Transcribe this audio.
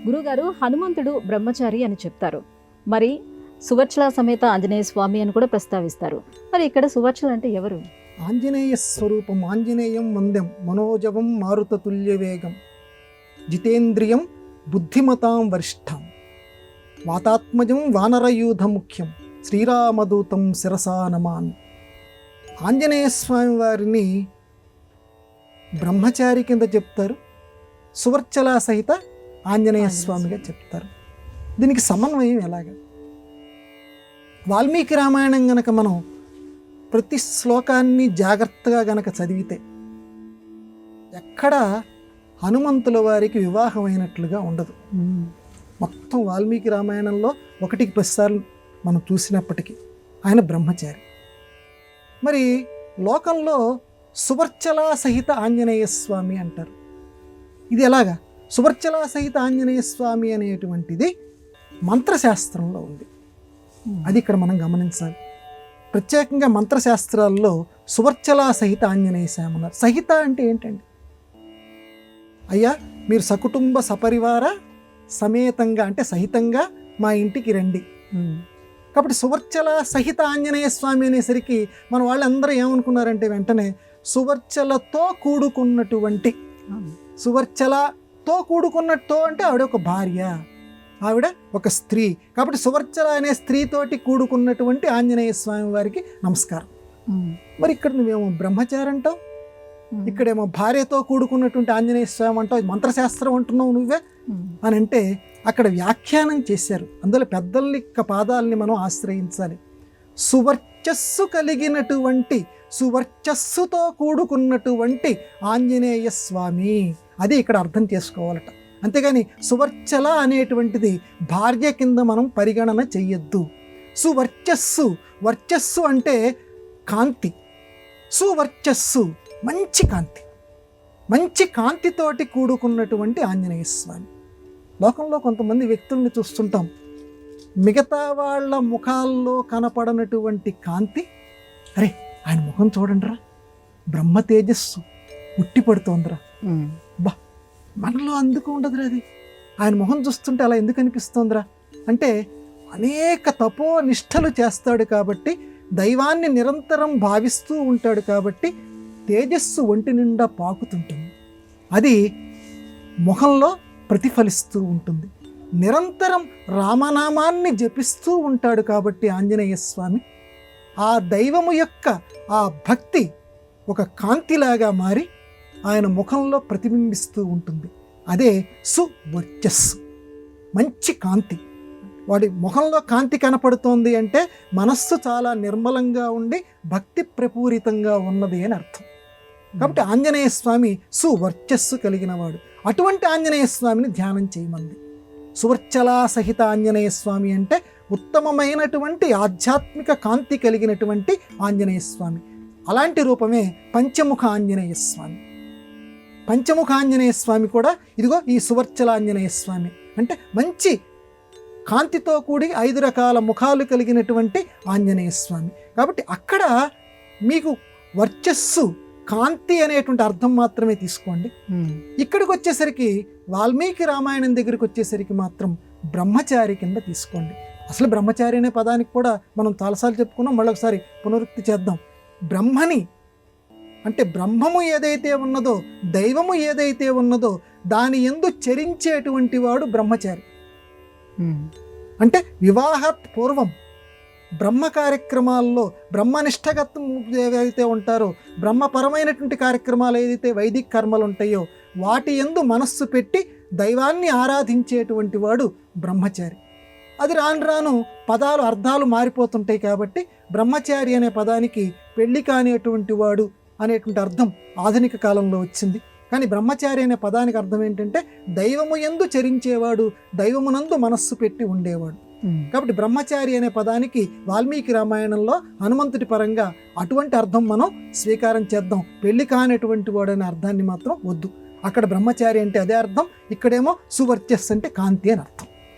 గురుగారు, హనుమంతుడు బ్రహ్మచారి అని చెప్తారు. మరి సువర్చల సమేత ఆంజనేయ స్వామి అని కూడా ప్రస్తావిస్తారు. మరి ఇక్కడ సువర్చల అంటే ఎవరు? ఆంజనేయ స్వరూపం. ఆంజనేయం వంద్యం మనోజవం మారుతతుల్య వేగం జితేంద్రియం బుద్ధిమతాం వరిష్టం వాతాత్మజం వానరయూధ ముఖ్యం శ్రీరామదూతం శిరసా నమామి. ఆంజనేయ స్వామి వారిని బ్రహ్మచారి కింద చెప్తారు, సువర్చల సహిత ఆంజనేయ స్వామిగా చెప్తారు. దీనికి సమన్వయం ఎలాగ? వాల్మీకి రామాయణం గనక మనం ప్రతి శ్లోకాన్ని జాగ్రత్తగా గనక చదివితే ఎక్కడ హనుమంతుల వారికి వివాహమైనట్లుగా ఉండదు. మొత్తం వాల్మీకి రామాయణంలో 1-10 సార్లు మనం చూసినప్పటికీ ఆయన బ్రహ్మచారి. మరి లోకంలో సువర్చల సహిత ఆంజనేయ స్వామి అంటారు. ఇది ఎలాగా? సువర్చల సహిత ఆంజనేయ స్వామి అనేటువంటిది మంత్రశాస్త్రంలో ఉంది. అది ఇక్కడ మనం గమనించాలి. ప్రత్యేకంగా మంత్రశాస్త్రాల్లో సువర్చల సహిత ఆంజనేయ స్వామి అన్నారు. సహిత అంటే ఏంటండి? అయ్యా, మీరు సకుటుంబ సపరివార సమేతంగా అంటే సహితంగా మా ఇంటికి రండి. కాబట్టి సువర్చల సహిత ఆంజనేయ స్వామి అనేసరికి మన వాళ్ళందరూ ఏమనుకున్నారంటే వెంటనే సువర్చలతో కూడుకున్నటువంటి, సువర్చలతో కూడుకున్నట్టు అంటే ఆవిడ ఒక భార్య, ఆవిడ ఒక స్త్రీ. కాబట్టి సువర్చల అనే స్త్రీతోటి కూడుకున్నటువంటి ఆంజనేయ స్వామి వారికి నమస్కారం. మరి ఇక్కడ నువ్వేమో బ్రహ్మచారి అంటావు, ఇక్కడేమో భార్యతో కూడుకున్నటువంటి ఆంజనేయ స్వామి అంటావు, మంత్రశాస్త్రం అంటున్నావు నువ్వే అని అంటే అక్కడ వ్యాఖ్యానం చేశారు. అందులో పెద్దల పాదాలని మనం ఆశ్రయించాలి. సువర్చస్సు కలిగినటువంటి, సువర్చస్సుతో కూడుకున్నటువంటి ఆంజనేయ స్వామి, అది ఇక్కడ అర్థం చేసుకోవాలట. అంతేగాని సువర్చల అనేటువంటిది భార్య కింద మనం పరిగణన చెయ్యొద్దు. సువర్చస్సు, వర్చస్సు అంటే కాంతి, సువర్చస్సు మంచి కాంతి, మంచి కాంతితోటి కూడుకున్నటువంటి ఆంజనేయ స్వామి. లోకంలో కొంతమంది వ్యక్తుల్ని చూస్తుంటాం, మిగతా వాళ్ళ ముఖాల్లో కనపడనటువంటి కాంతి, అరే ఆయన ముఖం చూడండిరా, బ్రహ్మ తేజస్సు ఉట్టి పడుతోందిరా, బా మనలో అందుకు ఉండదురా, అది ఆయన మొహం చూస్తుంటే అలా ఎందుకు అనిపిస్తోందిరా అంటే అనేక తపో నిష్టలు చేస్తాడు కాబట్టి, దైవాన్ని నిరంతరం భావిస్తూ ఉంటాడు కాబట్టి తేజస్సు ఒంటి నిండా పాకుతుంటుంది, అది ముఖంలో ప్రతిఫలిస్తూ ఉంటుంది. నిరంతరం రామనామాన్ని జపిస్తూ ఉంటాడు కాబట్టి ఆంజనేయ స్వామి ఆ దైవము యొక్క ఆ భక్తి ఒక కాంతిలాగా మారి ఆయన ముఖంలో ప్రతిబింబిస్తూ ఉంటుంది. అదే సువర్చస్సు, మంచి కాంతి. వాడి ముఖంలో కాంతి కనపడుతోంది అంటే మనస్సు చాలా నిర్మలంగా ఉండి భక్తి ప్రపూరితంగా ఉన్నది అని అర్థం. కాబట్టి ఆంజనేయ స్వామి సువర్చస్సు కలిగిన వాడు. అటువంటి ఆంజనేయ స్వామిని ధ్యానం చేయమంది. సువర్చల సహిత ఆంజనేయ స్వామి అంటే ఉత్తమమైనటువంటి ఆధ్యాత్మిక కాంతి కలిగినటువంటి ఆంజనేయ స్వామి. అలాంటి రూపమే పంచముఖ ఆంజనేయ స్వామి. పంచముఖ ఆంజనేయ స్వామి కూడా ఇదిగో ఈ సువర్చల ఆంజనేయ స్వామి అంటే మంచి కాంతితో కూడి 5 రకాల ముఖాలు కలిగినటువంటి ఆంజనేయ స్వామి. కాబట్టి అక్కడ మీకు వర్చస్సు, కాంతి అనేటువంటి అర్థం మాత్రమే తీసుకోండి. ఇక్కడికి వచ్చేసరికి వాల్మీకి రామాయణం దగ్గరికి వచ్చేసరికి మాత్రం బ్రహ్మచారి కింద తీసుకోండి. అసలు బ్రహ్మచారి అనే పదానికి కూడా మనం చాలాసార్లు చెప్పుకున్నాం, మళ్ళొకసారి పునరుక్తి చేద్దాం. బ్రహ్మని అంటే బ్రహ్మము ఏదైతే ఉన్నదో, దైవము ఏదైతే ఉన్నదో దాని యందు చరించేటువంటి వాడు బ్రహ్మచారి. అంటే వివాహాత్ పూర్వం బ్రహ్మ కార్యక్రమాల్లో బ్రహ్మనిష్టగతం ఏవైతే ఉంటారో, బ్రహ్మపరమైనటువంటి కార్యక్రమాలు ఏదైతే వైదిక కర్మలు ఉంటాయో వాటి యందు మనస్సు పెట్టి దైవాన్ని ఆరాధించేటువంటి వాడు బ్రహ్మచారి. అది రాను రాను పదాలు అర్థాలు మారిపోతుంటాయి కాబట్టి బ్రహ్మచారి అనే పదానికి పెళ్లి కానిటువంటి వాడు అనేటువంటి అర్థం ఆధునిక కాలంలో వచ్చింది. కానీ బ్రహ్మచారి అనే పదానికి అర్థం ఏంటంటే దైవము యందు చరించేవాడు, దైవమునందు మనస్సు పెట్టి ఉండేవాడు. కాబట్టి బ్రహ్మచారి అనే పదానికి వాల్మీకి రామాయణంలో హనుమంతుడి పరంగా అటువంటి అర్థం మనం స్వీకారం చేద్దాం. పెళ్లి కానటువంటి వాడు అనే అర్థాన్ని మాత్రం వద్దు. అక్కడ బ్రహ్మచారి అంటే అదే అర్థం, ఇక్కడేమో సువర్చస్ అంటే కాంతి అని అర్థం.